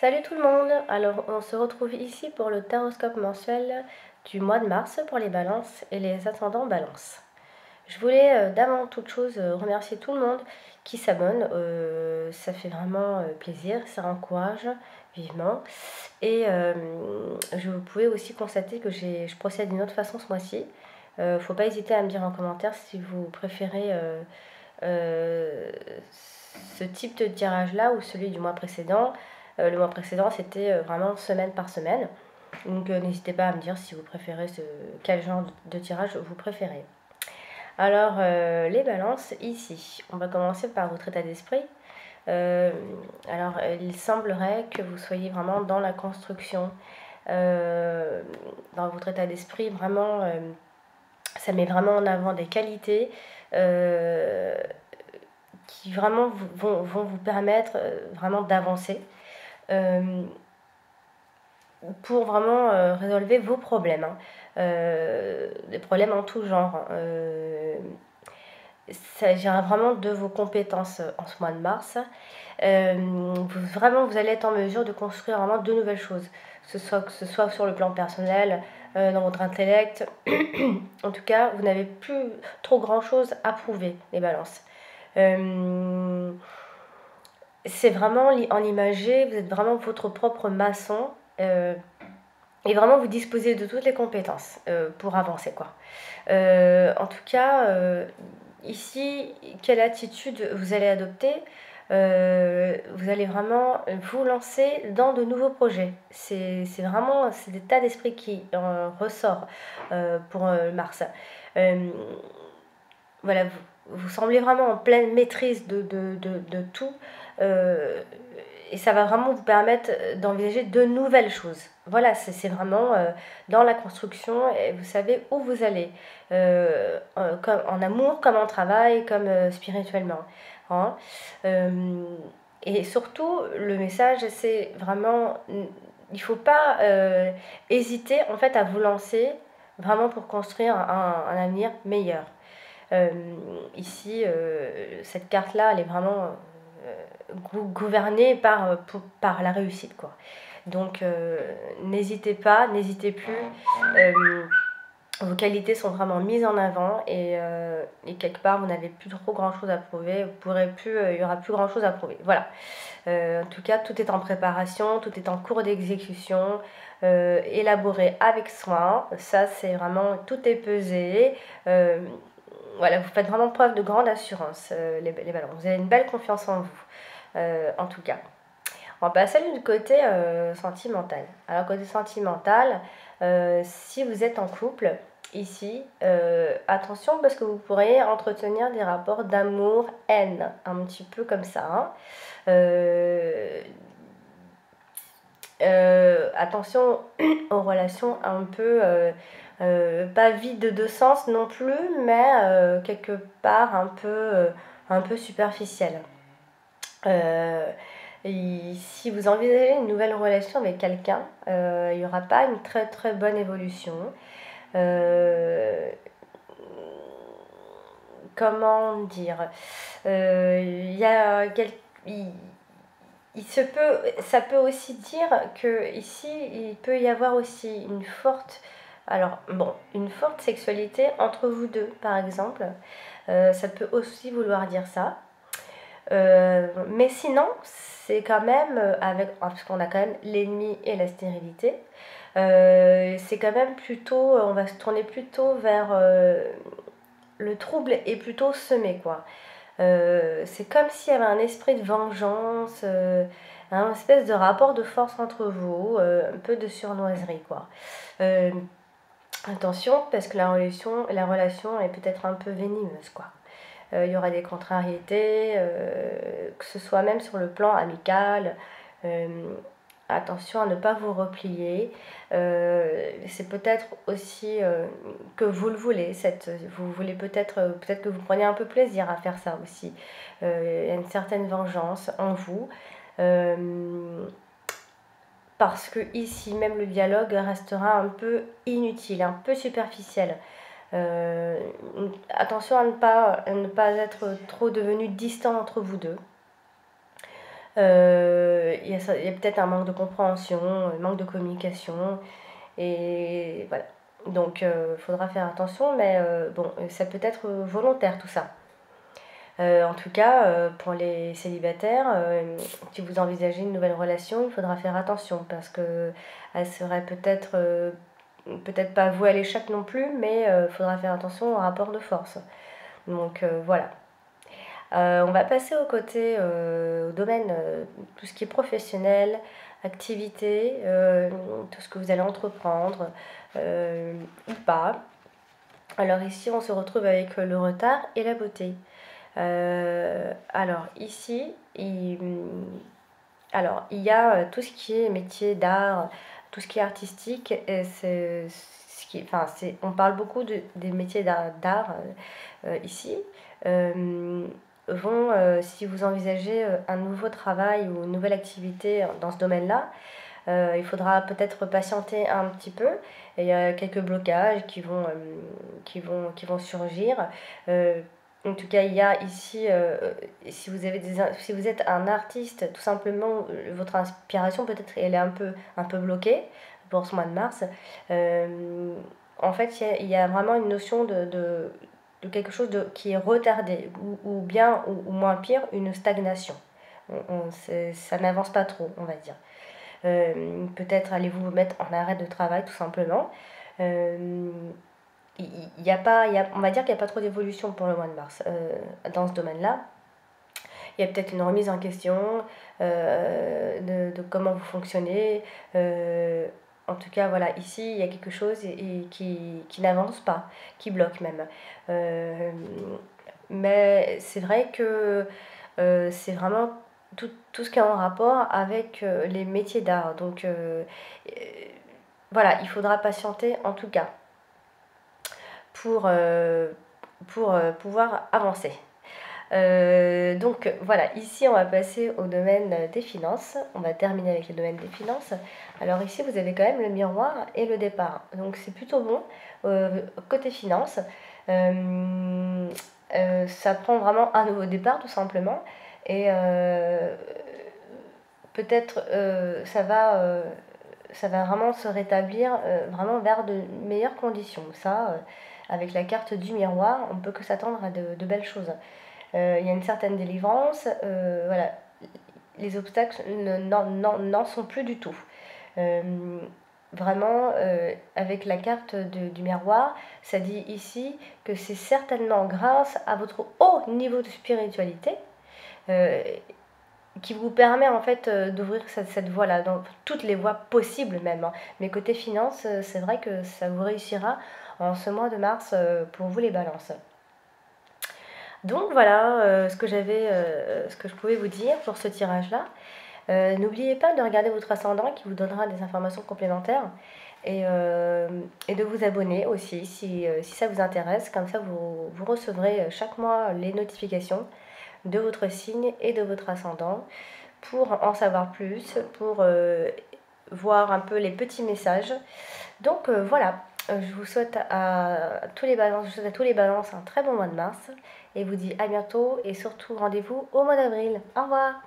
Salut tout le monde! Alors on se retrouve ici pour le taroscope mensuel du mois de mars pour les balances et les ascendants balance. Je voulais d'avant toute chose remercier tout le monde qui s'abonne, ça fait vraiment plaisir, ça encourage vivement. Et vous pouvez aussi constater que je procède d'une autre façon ce mois-ci. Faut pas hésiter à me dire en commentaire si vous préférez euh, ce type de tirage là ou celui du mois précédent. Le mois précédent c'était vraiment semaine par semaine, donc n'hésitez pas à me dire si vous préférez quel genre de tirage vous préférez. Alors les balances ici, on va commencer par votre état d'esprit. Alors il semblerait que vous soyez vraiment dans la construction, dans votre état d'esprit vraiment, ça met vraiment en avant des qualités qui vraiment vont vous permettre vraiment d'avancer pour vraiment résolver vos problèmes, des problèmes en tout genre. Il s'agira vraiment de vos compétences en ce mois de mars. Vraiment, vous allez être en mesure de construire vraiment de nouvelles choses, que ce soit sur le plan personnel, dans votre intellect. En tout cas, vous n'avez plus trop grand chose à prouver, les balances. C'est vraiment en imagé, vous êtes vraiment votre propre maçon, et vraiment vous disposez de toutes les compétences pour avancer, quoi. En tout cas, ici, quelle attitude vous allez adopter? Vous allez vraiment vous lancer dans de nouveaux projets. C'est l'état d'esprit qui ressort pour Mars. Voilà, vous semblez vraiment en pleine maîtrise de tout, et ça va vraiment vous permettre d'envisager de nouvelles choses. Voilà, c'est vraiment dans la construction, et vous savez où vous allez, comme en amour, comme en travail, comme spirituellement, hein. Et surtout, le message, c'est vraiment, il ne faut pas hésiter en fait à vous lancer vraiment pour construire un avenir meilleur. Ici, cette carte-là, elle est vraiment gouvernée par la réussite, quoi. Donc, n'hésitez pas, n'hésitez plus. Vos qualités sont vraiment mises en avant, et quelque part, vous n'avez plus trop grand-chose à prouver. Il y aura plus grand-chose à prouver. Voilà. En tout cas, tout est en préparation, tout est en cours d'exécution, élaboré avec soin. Ça, c'est vraiment, tout est pesé. Voilà, vous faites vraiment preuve de grande assurance, les ballons. Vous avez une belle confiance en vous, en tout cas. On va passer du côté sentimental. Alors, côté sentimental, si vous êtes en couple, ici, attention, parce que vous pourriez entretenir des rapports d'amour-haine, un petit peu comme ça, hein. Attention aux relations un peu pas vides de sens non plus, mais quelque part un peu superficielles. Et si vous envisagez une nouvelle relation avec quelqu'un, il n'y aura pas une très très bonne évolution. Comment dire, il y a ça peut aussi dire que ici il peut y avoir aussi une forte sexualité entre vous deux, par exemple. Ça peut aussi vouloir dire ça. Mais sinon, c'est quand même parce qu'on a quand même l'ennemi et la stérilité. C'est quand même plutôt, on va se tourner plutôt vers le trouble est plutôt semé, quoi. C'est comme s'il y avait un esprit de vengeance, un espèce de rapport de force entre vous, un peu de surnoiserie, quoi. Attention, parce que la relation est peut-être un peu venimeuse, quoi. Il y aura des contrariétés, que ce soit même sur le plan amical. Attention à ne pas vous replier. C'est peut-être aussi que vous le voulez. Vous voulez peut-être que vous prenez un peu plaisir à faire ça aussi. Il y a une certaine vengeance en vous. Parce que ici, même le dialogue restera un peu inutile, un peu superficiel. Attention à ne pas être trop devenu distant entre vous deux. Il y a peut-être un manque de compréhension, un manque de communication, et voilà. Donc, il faudra faire attention, mais bon, ça peut être volontaire tout ça. En tout cas, pour les célibataires, si vous envisagez une nouvelle relation, il faudra faire attention parce que elle serait peut-être pas vouée à l'échec non plus, mais il faudra faire attention au rapport de force. Donc voilà. On va passer au domaine, tout ce qui est professionnel, activité, tout ce que vous allez entreprendre ou pas. Alors ici, on se retrouve avec le retard et la beauté. Alors ici, il y a tout ce qui est métier d'art, tout ce qui est artistique, et on parle beaucoup des métiers d'art ici. Euh, si vous envisagez un nouveau travail ou une nouvelle activité dans ce domaine-là, il faudra peut-être patienter un petit peu. Il y a quelques blocages qui vont surgir. En tout cas, il y a ici, si vous êtes un artiste, tout simplement, votre inspiration peut-être elle est un peu bloquée pour ce mois de mars. En fait, il y a vraiment une notion de quelque chose qui est retardé, ou bien, ou moins pire, une stagnation. Ça n'avance pas trop, on va dire. Peut-être allez-vous vous mettre en arrêt de travail tout simplement. Il y a pas, il y a, On va dire qu'il n'y a pas trop d'évolution pour le mois de mars dans ce domaine-là. Il y a peut-être une remise en question de comment vous fonctionnez. En tout cas, voilà, ici, il y a quelque chose qui n'avance pas, qui bloque même. Mais c'est vrai que c'est vraiment tout ce qui est en rapport avec les métiers d'art. Donc voilà, il faudra patienter en tout cas pour pouvoir avancer. Donc voilà, ici on va passer au domaine des finances. On va terminer avec le domaine des finances. Alors ici vous avez quand même le miroir et le départ. Donc c'est plutôt bon. Côté finances, ça prend vraiment un nouveau départ tout simplement. Et peut-être ça va vraiment se rétablir vraiment vers de meilleures conditions. Ça, avec la carte du miroir, on ne peut que s'attendre à de belles choses. Il y a une certaine délivrance, voilà, les obstacles n'en sont plus du tout. Vraiment, avec la carte du miroir, ça dit ici que c'est certainement grâce à votre haut niveau de spiritualité qui vous permet en fait d'ouvrir cette voie-là, dans toutes les voies possibles même. Hein. Mais côté finance, c'est vrai que ça vous réussira en ce mois de mars pour vous les balances. Donc voilà ce que je pouvais vous dire pour ce tirage-là. N'oubliez pas de regarder votre ascendant qui vous donnera des informations complémentaires et de vous abonner aussi si ça vous intéresse. Comme ça, vous recevrez chaque mois les notifications de votre signe et de votre ascendant pour en savoir plus, pour voir un peu les petits messages. Donc voilà, je vous souhaite à tous les balances un très bon mois de mars et vous dis à bientôt et surtout rendez-vous au mois d'avril. Au revoir.